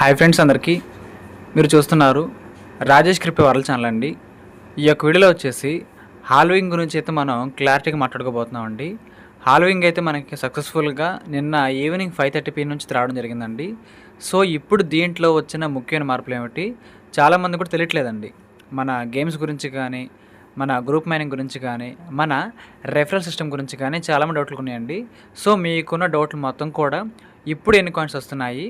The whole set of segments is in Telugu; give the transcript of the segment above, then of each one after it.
హాయ్ ఫ్రెండ్స్, అందరికీ మీరు చూస్తున్నారు రాజేష్ క్రిప్టో వరల్డ్ ఛానల్ అండి. ఈ యొక్క వీడియోలో వచ్చేసి హాల్వింగ్ గురించి అయితే మనం క్లారిటీగా మాట్లాడుకోబోతున్నామండి. హాల్వింగ్ అయితే మనకి సక్సెస్ఫుల్గా నిన్న ఈవినింగ్ 5:30 PM నుంచి రావడం జరిగిందండి. సో ఇప్పుడు దీంట్లో వచ్చిన ముఖ్యమైన మార్పులు ఏమిటి, చాలామంది కూడా తెలియట్లేదండి. మన గేమ్స్ గురించి కానీ, మన గ్రూప్ మైనింగ్ గురించి కానీ, మన రెఫరల్ సిస్టమ్ గురించి కానీ చాలామంది డౌట్లు ఉన్నాయండి. సో మీకున్న డౌట్లు మొత్తం కూడా ఇప్పుడు ఎన్ని కాయిన్స్ వస్తున్నాయి,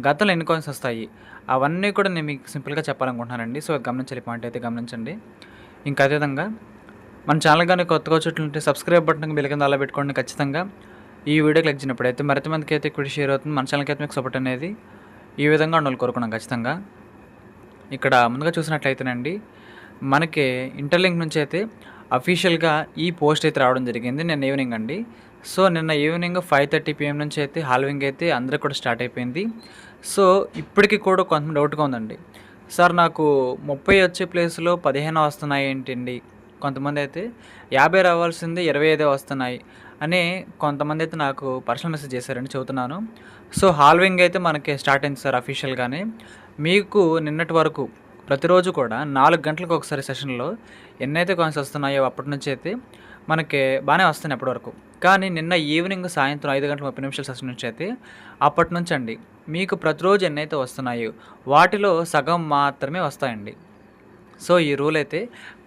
గతంలో ఎన్ని కాయిన్స్ వస్తాయి, అవన్నీ కూడా నేను మీకు సింపుల్గా చెప్పాలనుకుంటున్నానండి. సో గమనించాలి, పాయింట్ అయితే గమనించండి. ఇంకా అదేవిధంగా మన ఛానల్ కానీ కొత్తగా వచ్చేట్లుంటే సబ్స్క్రైబ్ బటన్ బెల్ కింద అలా పెట్టుకోండి. ఖచ్చితంగా ఈ వీడియోకి లైక్ చేసినప్పుడైతే మరింత మందికి అయితే వీడియో షేర్ అవుతుంది. మన ఛానల్కి అయితే మీకు సపోర్ట్ అనేది ఈ విధంగా ఉండాలని కోరుకున్నాం ఖచ్చితంగా. ఇక్కడ ముందుగా చూసినట్లయితేనండి, మనకి ఇంటర్లింక్ నుంచి అయితే అఫీషియల్గా ఈ పోస్ట్ అయితే రావడం జరిగింది నిన్న ఈవినింగ్ అండి. సో నిన్న ఈవినింగ్ 5:30 PM నుంచి అయితే హాల్వింగ్ అయితే అందరికి కూడా స్టార్ట్ అయిపోయింది. సో ఇప్పటికీ కూడా కొంతమంది డౌట్గా ఉందండి, సార్ నాకు 30 వచ్చే ప్లేస్లో 15 వస్తున్నాయి ఏంటండి, కొంతమంది అయితే 50 రావాల్సింది 25 వస్తున్నాయి అని కొంతమంది అయితే నాకు పర్సనల్ మెసేజ్ చేశారండి. చెబుతున్నాను. సో హాల్వింగ్ అయితే మనకి స్టార్ట్ అయింది సార్ అఫీషియల్గానే. మీకు నిన్నటి వరకు ప్రతిరోజు కూడా 4 గంటలకు ఒకసారి సెషన్లో ఎన్నైతే కాయిన్స్ వస్తున్నాయో అప్పటి నుంచి అయితే మనకి బాగానే వస్తున్నాయి అప్పటి వరకు. కానీ నిన్న ఈవినింగ్ సాయంత్రం 5:30 సెషన్ నుంచి అయితే అప్పటి నుంచి అండి మీకు ప్రతిరోజు ఎన్నైతే వస్తున్నాయో వాటిలో సగం మాత్రమే వస్తాయండి. సో ఈ రూల్ అయితే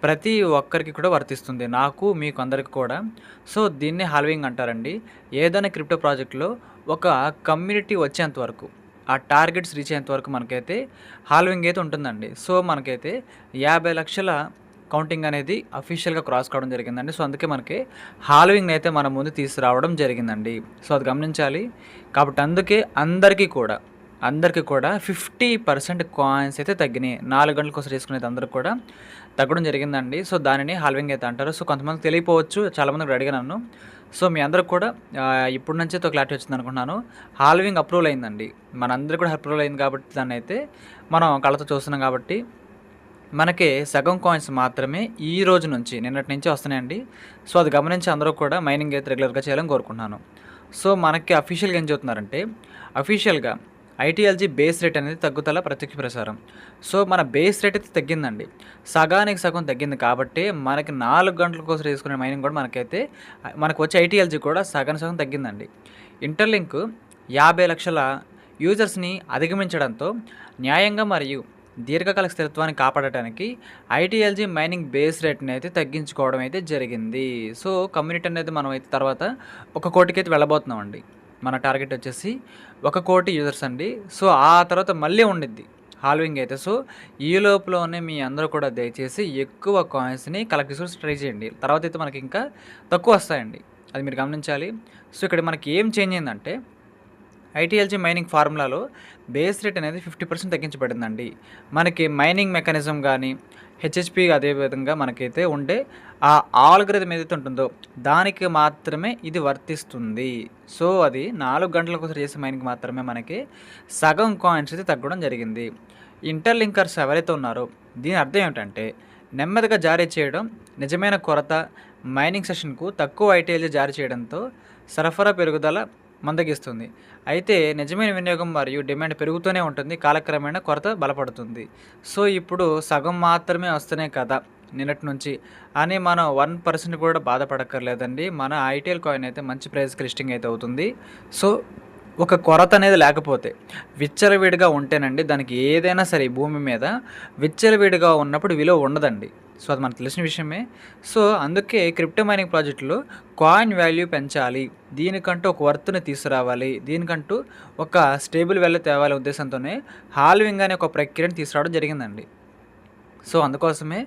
ప్రతి ఒక్కరికి కూడా వర్తిస్తుంది, నాకు మీకు అందరికి కూడా. సో దీన్ని హాల్వింగ్ అంటారండి. ఏదైనా క్రిప్టో ప్రాజెక్ట్లో ఒక కమ్యూనిటీ వచ్చేంత వరకు, ఆ టార్గెట్స్ రీచ్ అయ్యేంత వరకు మనకైతే హాల్వింగ్ అయితే ఉంటుందండి. సో మనకైతే 50 లక్షల కౌంటింగ్ అనేది అఫీషియల్గా క్రాస్ కావడం జరిగిందండి. సో అందుకే మనకి హాల్వింగ్ అయితే మన ముందు తీసుకురావడం జరిగిందండి. సో అది గమనించాలి. కాబట్టి అందుకే అందరికీ కూడా 50% కాయిన్స్ అయితే తగ్గినాయి. 4 గంటల కోసం చేసుకునేది అందరికి కూడా తగ్గడం జరిగిందండి. సో దానిని హాల్వింగ్ అయితే అంటారు. సో కొంతమందికి తెలియకపోవచ్చు, చాలామంది అడిగాను నన్ను. సో మీ అందరికి కూడా ఇప్పటి నుంచే క్లారిటీ వచ్చింది అనుకుంటున్నాను. హాల్వింగ్ అప్రూవల్ అయిందండి, మనందరికీ కూడా అప్రూవల్ అయింది. కాబట్టి దాన్ని అయితే మనం కళ్ళతో చూస్తున్నాం. కాబట్టి మనకి సగం కాయిన్స్ మాత్రమే ఈ రోజు నుంచి, నిన్నటి నుంచి వస్తున్నాయండి. సో అది గమనించి అందరూ కూడా మైనింగ్ అయితే రెగ్యులర్గా చేయాలని కోరుకుంటున్నాను. సో మనకి అఫీషియల్గా ఏం చెబుతున్నారంటే, అఫీషియల్గా ఐటీఎల్జీ బేస్ రేట్ అనేది తగ్గుదల ప్రత్యక్ష ప్రసారం. సో మన బేస్ రేట్ అయితే తగ్గిందండి, సగానికి సగం తగ్గింది. కాబట్టి మనకి 4 గంటల కోసం తీసుకునే మైనింగ్ కూడా మనకు వచ్చే ఐటీఎల్జీ కూడా సగం తగ్గిందండి. ఇంటర్లింక్ 50 లక్షల యూజర్స్ని అధిగమించడంతో న్యాయంగా మరియు దీర్ఘకాలిక స్థిరత్వాన్ని కాపాడటానికి ఐటీఎల్జీ మైనింగ్ బేస్ రేట్ని అయితే తగ్గించుకోవడం అయితే జరిగింది. సో కమ్యూనిటీ అనేది మనం అయితే తర్వాత 1 కోటికి అయితే వెళ్ళబోతున్నామండి. మన టార్గెట్ వచ్చేసి 1 కోటి యూజర్స్ అండి. సో ఆ తర్వాత మళ్ళీ ఉండిద్ది హాల్వింగ్ అయితే. సో ఈ లోపలనే మీ అందరూ కూడా దయచేసి ఎక్కువ కాయిన్స్ని కలెక్ట్ చేసుకొని ట్రై చేయండి. తర్వాత అయితే మనకి ఇంకా తక్కువ వస్తాయండి, అది మీరు గమనించాలి. సో ఇక్కడ మనకి ఏం చేంజ్ అయిందంటే, ఐటీఎల్జీ మైనింగ్ ఫార్ములాలో బేస్ రేట్ అనేది 50% తగ్గించబడిందండి. మనకి మైనింగ్ మెకానిజం కానీ హెచ్హెచ్పి అదేవిధంగా మనకైతే ఉండే ఆ ఆల్గరిథం ఏదైతే ఉంటుందో దానికి మాత్రమే ఇది వర్తిస్తుంది. సో అది 4 గంటల కోసం చేసే మైనింగ్ మాత్రమే మనకి సగం కాయిన్స్ అయితే తగ్గడం జరిగింది. ఇంటర్లింకర్స్ ఎవరైతే ఉన్నారో దీని అర్థం ఏమిటంటే, నెమ్మదిగా జారీ చేయడం, నిజమైన కొరత మైనింగ్ సెషన్కు తక్కువ ఐటీఎల్జీ జారీ చేయడంతో సరఫరా పెరుగుదల మందగిస్తుంది. అయితే నిజమైన వినియోగం మరియు డిమాండ్ పెరుగుతూనే ఉంటుంది, కాలక్రమేణా కొరత బలపడుతుంది. సో ఇప్పుడు సగం మాత్రమే వస్తున్నాయి కదా నిన్నటి నుంచి అని మనం 1% కూడా బాధపడక్కర్లేదండి. మన ఐటీఎల్ కాయిన్ అయితే మంచి ప్రైస్కి లిస్టింగ్ అయితే అవుతుంది. సో ఒక కొరత అనేది లేకపోతే, విచ్చలవిడిగా ఉంటేనండి దానికి ఏదైనా సరే ఈ భూమి మీద విచ్చలవిడిగా ఉన్నప్పుడు విలువ ఉండదండి. సో అది మనకు తెలిసిన విషయమే. సో అందుకే క్రిప్టో మైనింగ్ ప్రాజెక్టులో కాయిన్ వాల్యూ పెంచాలి, దీనికంటూ ఒక వర్త్ని తీసుకురావాలి, దీనికంటూ ఒక స్టేబుల్ వాల్యూ తేవాలి ఉద్దేశంతోనే హాల్వింగ్ అనే ఒక ప్రక్రియను తీసుకురావడం జరిగిందండి. సో అందుకోసమే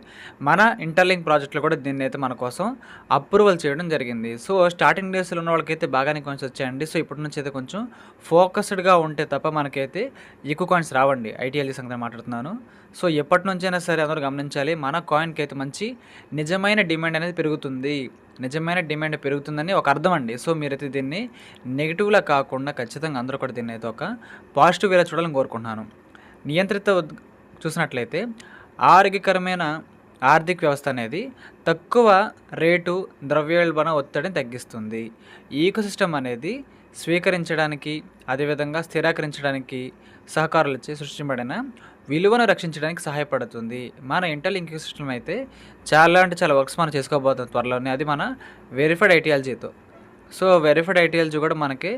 మన ఇంటర్లింక్ ప్రాజెక్టులో కూడా దీన్ని అయితే మన కోసం అప్రూవల్ చేయడం జరిగింది. సో స్టార్టింగ్ డేస్లో ఉన్న వాళ్ళకైతే బాగానే కాయిన్స్ వచ్చాయండి. సో ఇప్పటి నుంచి అయితే కొంచెం ఫోకస్డ్గా ఉంటే తప్ప మనకైతే ఎక్కువ కాయిన్స్ రావండి. ఐటీఎల్జీ సంగతి మాట్లాడుతున్నాను. సో ఎప్పటి నుంచైనా సరే అందరూ గమనించాలి, మన కాయిన్కి అయితే మంచి నిజమైన డిమాండ్ అనేది పెరుగుతుంది. నిజమైన డిమాండ్ పెరుగుతుందని ఒక అర్థం అండి. సో మీరైతే దీన్ని నెగిటివ్లా కాకుండా ఖచ్చితంగా అందరూ కూడా దీన్ని అయితే ఒక పాజిటివ్ వేలో చూడాలని కోరుకుంటున్నాను. నియంత్రిత చూసినట్లయితే ఆరోగ్యకరమైన ఆర్థిక వ్యవస్థ అనేది తక్కువ రేటు ద్రవ్యోల్బణ ఒత్తిడిని తగ్గిస్తుంది. ఈ ఈకోసిస్టమ్ అనేది స్వీకరించడానికి, అదేవిధంగా స్థిరీకరించడానికి సహకారాలిచ్చి సృష్టించబడిన విలువను రక్షించడానికి సహాయపడుతుంది. మన ఇంటెల్ ఇంక్ సిస్టమ్ అయితే చాలా అంటే చాలా వర్క్స్ మనం చేసుకోబోతున్నాం త్వరలోనే. అది మన వెరిఫైడ్ ఐటీఎల్జీతో. సో, వెరిఫైడ్ ఐటీఎల్జీ కూడా మనకి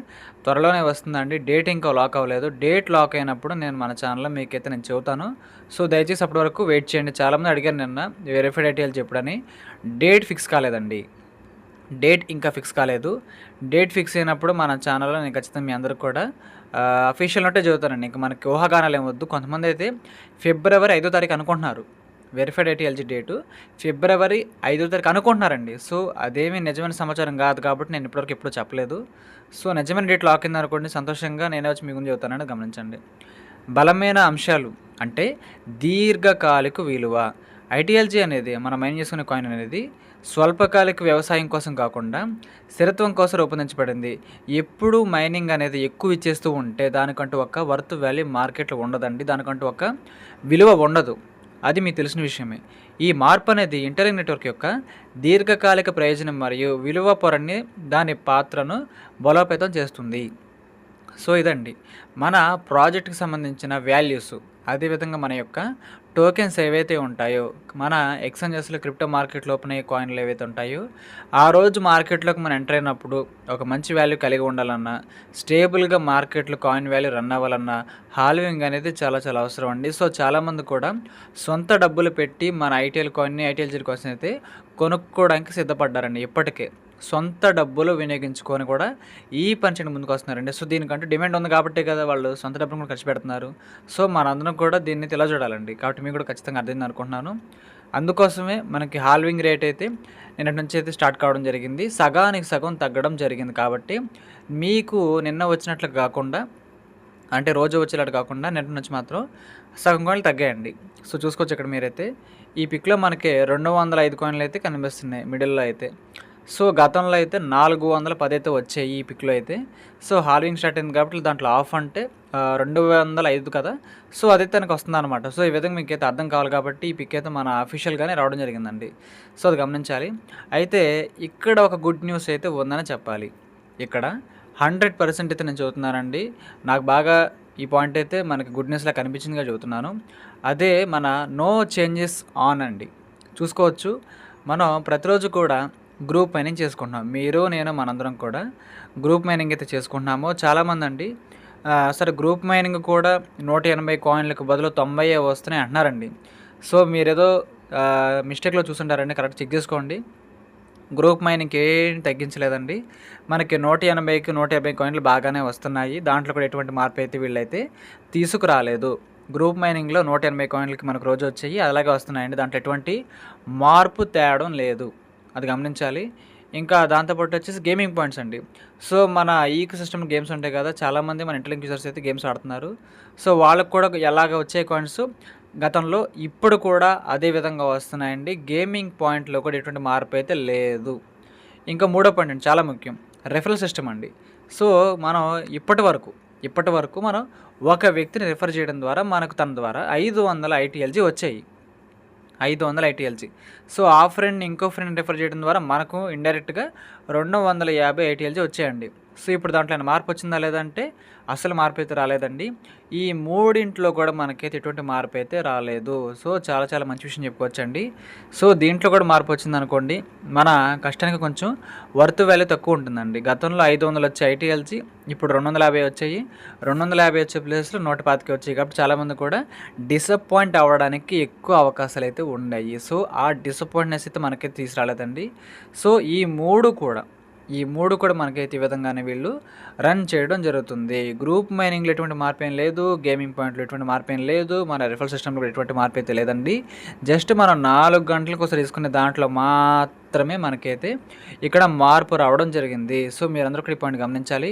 త్వరలోనే వస్తుందండి. డేట్ ఇంకా లాక్ అవ్వలేదు. డేట్ లాక్ అయినప్పుడు నేను మన ఛానల్‌లో మీకైతే నేను చెబుతాను. సో, దయచేసి అప్పటి వరకు వెయిట్ చేయండి. చాలామంది అడిగారు నిన్న వెరిఫైడ్ ఐటీఎల్జీ ఎప్పుడని. డేట్ ఫిక్స్ కాలేదండి. డేట్ ఇంకా ఫిక్స్ కాలేదు. డేట్ ఫిక్స్ అయినప్పుడు మన ఛానల్‌లో నేను ఖచ్చితంగా మీ అందరికి కూడా అఫీషియల్ నోటే చెబుతానండి. ఇంక మనకి ఊహాగానాలు ఏమి వద్దు. కొంతమంది అయితే ఫిబ్రవరి 5వ తారీఖు అనుకుంటున్నారు. వెరిఫైడ్ ఐటీఎల్జీ డేటు ఫిబ్రవరి 5వ తారీఖు అనుకుంటున్నారండి. సో, అదేమీ నిజమైన సమాచారం కాదు కాబట్టి నేను ఇప్పటివరకు ఎప్పుడూ చెప్పలేదు. సో, నిజమైన డేట్ లాక్ అయిందనుకోండి సంతోషంగా నేనే వచ్చి మీ ముందు చెబుతానని గమనించండి. బలమైన అంశాలు అంటే దీర్ఘకాలిక విలువ. ఐటీఎల్జీ అనేది మనం మైన్ చేసుకునే కాయిన్ అనేది స్వల్పకాలిక వ్యవసాయం కోసం కాకుండా స్థిరత్వం కోసం రూపొందించబడింది. ఎప్పుడు మైనింగ్ అనేది ఎక్కువ ఇచ్చేస్తూ ఉంటే దానికంటూ ఒక వర్త్ వాల్యూ మార్కెట్లో ఉండదండి. దానికంటూ ఒక విలువ ఉండదు. అది మీకు తెలిసిన విషయమే. ఈ మార్పు అనేది ఇంటర్లింక్ నెట్వర్క్ యొక్క దీర్ఘకాలిక ప్రయోజనం మరియు విలువ పొరని దాని పాత్రను బలోపేతం చేస్తుంది. సో, ఇదండి మన ప్రాజెక్ట్‌కి సంబంధించిన వాల్యూస్. అదేవిధంగా మన యొక్క టోకెన్స్ ఏవైతే ఉంటాయో, మన ఎక్స్‌చేంజెస్‌లో క్రిప్టో మార్కెట్‌లో ఓపెన్ అయ్యే కాయిన్‌లు ఏవైతే ఉంటాయో, ఆ రోజు మార్కెట్‌లోకి మనం ఎంటర్ అయినప్పుడు ఒక మంచి వాల్యూ కలిగి ఉండాలన్నా, స్టేబుల్‌గా మార్కెట్‌లో కాయిన్ వాల్యూ రన్ అవ్వాలన్నా, హాల్వింగ్ అనేది చాలా చాలా అవసరం అండి. సో, చాలామంది కూడా సొంత డబ్బులు పెట్టి మన ఐటీఎల్ కాయిన్‌ని, ఐటీఎల్జీ కాయిన్స్ అయితే కొనుక్కోవడానికి సిద్ధపడ్డారండి ఇప్పటికే. సొంత డబ్బులు వినియోగించుకొని కూడా ఈ పని చేయడానికి ముందుకు వస్తున్నారండి. సో, దీనికంటూ డిమాండ్ ఉంది కాబట్టే కదా వాళ్ళు సొంత డబ్బులు కూడా ఖర్చు పెడుతున్నారు. సో, మనందరం కూడా దీన్ని ఇలా చూడాలండి. కాబట్టి మీకు కూడా ఖచ్చితంగా అర్థమైంది అనుకుంటున్నాను. అందుకోసమే మనకి హాల్వింగ్ రేట్ అయితే నిన్నటి నుంచి అయితే స్టార్ట్ కావడం జరిగింది. సగానికి సగం తగ్గడం జరిగింది కాబట్టి మీకు నిన్న వచ్చినట్లు కాకుండా, అంటే రోజు వచ్చేలాగా కాకుండా నిన్నటి నుంచి మాత్రం సగం కాయిన్లు తగ్గాయండి. సో, చూసుకోవచ్చు ఇక్కడ మీరైతే ఈ పిక్‌లో మనకి 205 కాయిన్లు అయితే కనిపిస్తున్నాయి మిడిల్‌లో అయితే. సో, గతంలో అయితే 410 అయితే వచ్చాయి ఈ పిక్‌లో అయితే. సో, హాల్వింగ్ స్టార్ట్ అయింది కాబట్టి దాంట్లో ఆఫ్ అంటే 205 కదా! సో, అదైతే తనకు వస్తుందనమాట. సో, ఈ విధంగా మీకైతే అర్థం కావాలి కాబట్టి ఈ పిక్ అయితే మన అఫీషియల్‌గానే రావడం జరిగిందండి. సో, అది గమనించాలి. అయితే ఇక్కడ ఒక గుడ్ న్యూస్ అయితే ఉందని చెప్పాలి. ఇక్కడ 100% అయితే నేను చెబుతున్నానండి. నాకు బాగా ఈ పాయింట్ అయితే మనకి గుడ్ న్యూస్‌లా కనిపించిందిగా చెబుతున్నాను. అదే మన నో చేంజెస్ ఆన్ అండి. చూసుకోవచ్చు మనం ప్రతిరోజు కూడా గ్రూప్ మైనింగ్ చేసుకుంటున్నాం. మీరు, నేను మనందరం కూడా గ్రూప్ మైనింగ్ అయితే చేసుకుంటున్నాము. చాలామంది సరే గ్రూప్ మైనింగ్ కూడా 180 కాయిన్లకు బదులు 90 వస్తున్నాయి అంటున్నారండి. సో, మీరేదో మిస్టేక్‌లో చూసుంటారండి. కరెక్ట్ చెక్ చేసుకోండి. గ్రూప్ మైనింగ్‌కి ఏం తగ్గించలేదండి. మనకి 180కి 150 కాయిన్లు బాగానే వస్తున్నాయి. దాంట్లో కూడా ఎటువంటి మార్పు అయితే వీళ్ళైతే తీసుకురాలేదు. గ్రూప్ మైనింగ్‌లో 180 కాయిన్లకి మనకు రోజు వచ్చాయి. అలాగే వస్తున్నాయండి. దాంట్లో ఎటువంటి మార్పు తేవడం లేదు. అది గమనించాలి. ఇంకా దాంతో పాటు వచ్చేసి గేమింగ్ పాయింట్స్ అండి. సో, మన ఈకో సిస్టమ్ గేమ్స్ ఉంటాయి కదా! చాలామంది మన ఇంటర్లింక్ యూజర్స్ అయితే గేమ్స్ ఆడుతున్నారు. సో, వాళ్ళకి కూడా ఎలాగ వచ్చే కాయిన్స్ గతంలో ఇప్పుడు కూడా అదే విధంగా వస్తున్నాయండి. గేమింగ్ పాయింట్‌లో కూడా ఎటువంటి మార్పు అయితే లేదు. ఇంకా మూడో పాయింట్ అండి చాలా ముఖ్యం. రెఫరల్ సిస్టమ్ అండి. సో, మనం ఇప్పటి వరకు మనం ఒక వ్యక్తిని రిఫర్ చేయడం ద్వారా మనకు తన ద్వారా 500 ఐటీఎల్జీ వచ్చాయి. 500 ఐటీఎల్జీ. సో, ఆ ఫ్రెండ్‌ని ఇంకో ఫ్రెండ్‌ని రిఫర్ చేయడం ద్వారా మనకు ఇండైరెక్ట్‌గా 250 ఐటీఎల్జీ వచ్చాయండి. సో, ఇప్పుడు దాంట్లో ఏమైనా మార్పు వచ్చిందా లేదా అంటే అసలు మార్పు అయితే రాలేదండి. ఈ మూడింట్లో కూడా మనకైతే ఎటువంటి మార్పు అయితే రాలేదు. సో, చాలా చాలా మంచి విషయం చెప్పుకోవచ్చండి. సో, దీంట్లో కూడా మార్పు వచ్చిందనుకోండి మన కష్టానికి కొంచెం వర్త్ వాల్యూ తక్కువ ఉంటుందండి. గతంలో 500 వచ్చే ఐటీఎల్జీ ఇప్పుడు 250 వచ్చాయి. 250 వచ్చే ప్లేస్‌లో 125 వచ్చాయి. కాబట్టి చాలామంది కూడా డిసప్పాయింట్ అవ్వడానికి ఎక్కువ అవకాశాలు అయితే ఉన్నాయి. సో, ఆ డిసప్పాయింట్‌నెస్ అయితే మనకైతే తీసుకురాలేదండి. సో, ఈ మూడు కూడా మనకైతే ఈ విధంగానే వీళ్ళు రన్ చేయడం జరుగుతుంది. గ్రూప్ మైనింగ్‌లో ఎటువంటి మార్పేం లేదు. గేమింగ్ పాయింట్‌లో ఎటువంటి మార్పేం లేదు. మన రిఫరల్ సిస్టమ్‌లో కూడా ఎటువంటి మార్పు అయితే లేదండి. జస్ట్ మనం 4 గంటలకోసారి తీసుకునే దాంట్లో మాత్రమే మనకైతే ఇక్కడ మార్పు రావడం జరిగింది. సో, మీరందరూ కూడా ఈ పాయింట్ గమనించాలి.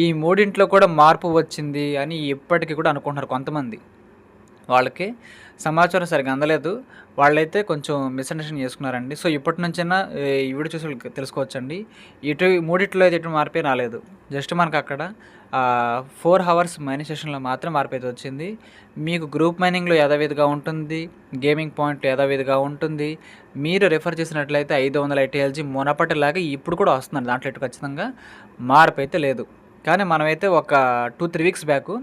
ఈ మూడింట్లో కూడా మార్పు వచ్చింది అని ఇప్పటికి కూడా అనుకుంటున్నారు కొంతమంది. వాళ్ళకి సమాచారం సరిగ్గా అందలేదు. వాళ్ళైతే కొంచెం మిస్‌అండర్‌స్టాండింగ్ చేసుకున్నారండి. సో, ఇప్పటి నుంచైనా ఈ వీడియో చూసి వాళ్ళకి తెలుసుకోవచ్చండి. మూడిట్లో అయితే ఎటువంటి మార్పే రాలేదు. జస్ట్ మనకు అక్కడ 4 హవర్స్ మైనింగ్ సెషన్‌లో మాత్రం మార్పు అయితే వచ్చింది. మీకు గ్రూప్ మైనింగ్‌లో యథావిధిగా ఉంటుంది. గేమింగ్ పాయింట్ యథావిధిగా ఉంటుంది. మీరు రిఫర్ చేసినట్లయితే 500 ఐటీఎల్జీ మునపటిలాగా ఇప్పుడు కూడా వస్తుందండి. దాంట్లో ఎటు ఖచ్చితంగా మార్పు అయితే లేదు. కానీ మనమైతే ఒక 2-3 వీక్స్ బ్యాకు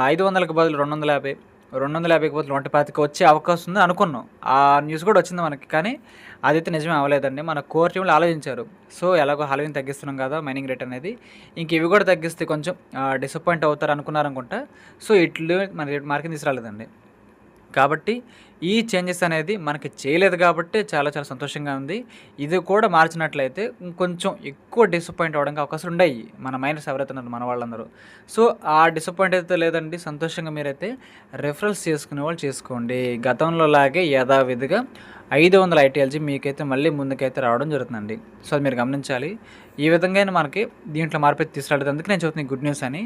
500కి బదులు 250, 250కి బదులు 125 వచ్చే అవకాశం ఉంది అనుకున్నాం. ఆ న్యూస్ కూడా వచ్చింది మనకి. కానీ అదైతే నిజమే అవ్వలేదండి. మన కోర్ టీమ్‌లో ఆలోచించారు. సో, ఎలాగో హాల్వెన్ తగ్గిస్తున్నాం కదా! మైనింగ్ రేట్ అనేది. ఇంక ఇవి కూడా తగ్గిస్తే కొంచెం డిసప్పాయింట్ అవుతారు అనుకున్నారనుకుంటా. సో, ఇట్లు మన మార్కెట్‌ని తీసుకురాలేదండి. కాబట్టి ఈ చేంజెస్ అనేది మనకి చేయలేదు కాబట్టే చాలా చాలా సంతోషంగా ఉంది. ఇది కూడా మార్చినట్లయితే ఇంకొంచెం ఎక్కువ డిసప్పాయింట్ అవ్వడానికి అవకాశాలు ఉండేయి. మన మైనర్స్ ఎవరైతే ఉన్నారో మన వాళ్ళందరూ. సో, ఆ డిసప్పాయింట్ అయితే లేదండి. సంతోషంగా మీరైతే రిఫరల్స్ చేసుకునేవాళ్ళు చేసుకోండి. గతంలో లాగే యథావిధిగా 500 ఐటీఎల్జీ మీకైతే మళ్ళీ ముందుకైతే రావడం జరుగుతుందండి. సో, అది మీరు గమనించాలి. ఈ విధంగానే మనకి దీంట్లో మార్పైతే తీసుకురాలేదు. అందుకే నేను చెప్తున్నా గుడ్ న్యూస్ అని.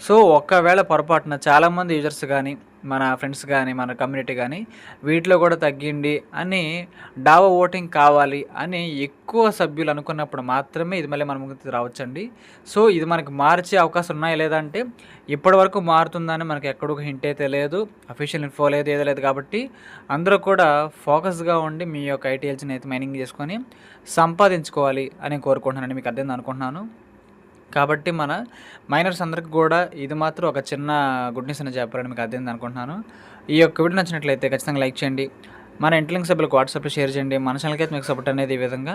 సో, ఒకవేళ పొరపాటున చాలామంది యూజర్స్ గానీ, మన ఫ్రెండ్స్ గానీ, మన కమ్యూనిటీ గానీ వీటిలో కూడా తగ్గిండి అని డావా ఓటింగ్ కావాలి అని ఎక్కువ సభ్యులు అనుకున్నప్పుడు మాత్రమే ఇది మళ్ళీ మన ముందుకు రావచ్చండి. సో, ఇది మనకి మార్చే అవకాశం ఉన్నాయా లేదా అంటే ఇప్పటివరకు మారుతుందని మనకి ఎక్కడో హింట్ అయితే లేదు. అఫీషియల్ ఇన్ఫో లేదు, ఏదో లేదు. కాబట్టి అందరూ కూడా ఫోకస్‌గా ఉండి మీ యొక్క ఐటీఎల్స్‌ని అయితే మైనింగ్ చేసుకొని సంపాదించుకోవాలి అని కోరుకుంటున్నానండి. మీకు అర్థమైంది అనుకుంటున్నాను. కాబట్టి మన మైనర్స్ అందరికి కూడా ఇది మాత్రం ఒక చిన్న గుడ్ న్యూస్ అని చెప్పాలని మీకు అర్థమైంది అనుకుంటున్నాను. ఈ యొక్క వీడియో నచ్చినట్లయితే ఖచ్చితంగా లైక్ చేయండి. మన ఇంటి లింక్ సభ్యులకు వాట్సాప్‌లో షేర్ చేయండి. మన ఛానల్‌కి అయితే మీకు సపోర్ట్ అనేది ఈ విధంగా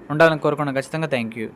ఉండాలని కోరుకున్నాను. ఖచ్చితంగా థ్యాంక్ యూ.